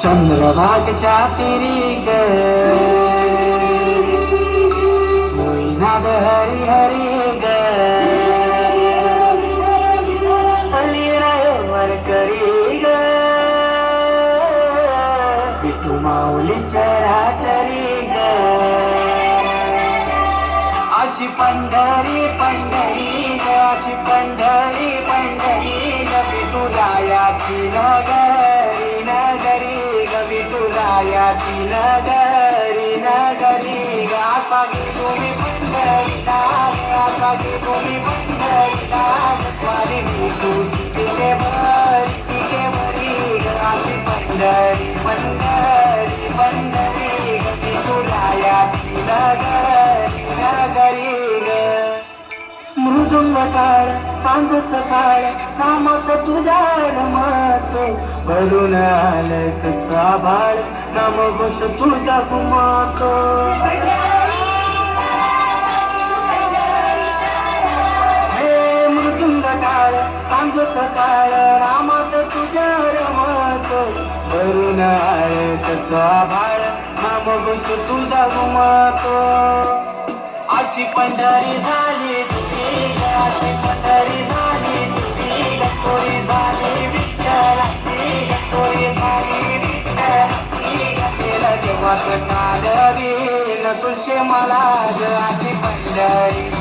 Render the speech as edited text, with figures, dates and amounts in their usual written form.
चंद्रभागच्या तिरी ग होईनाद हरी हरी ग पलीरावर करी ग विठू माऊली चराचरी ग अशी पंढरी पंढरी ग अशी पंढरी पंढरी ग विठुरायाची नगरी नगरी विठुरायाची नगरी नगरी ग असा गे तुम्ही पंढरीला असा गे तुम्ही पंढरीला वारी विठूची तिथे बरी ग अशी पंढरी पंढरी पंढरी ग विठुरायाची नगरी नगरी ग मृदुंग टाळ सांज सकाळ नामात तुझ्या रमत भरून आलं कसा बाळ नाम घोष तुझा घुमातो हे मृदुंग टाळ सांज सकाळ नामात तुझ्या रमत भरून आलं कसा बाळ नाम घोष तुझा घुमातो अशी पंढरी झाली तुझी अशी पंढरी झाली तुझी गणपोरी झाली विठ्ठलाची गणपोरी झाली विठ्ठलाची केलं तेव्हा काल न तुझे मला अशी पंढरी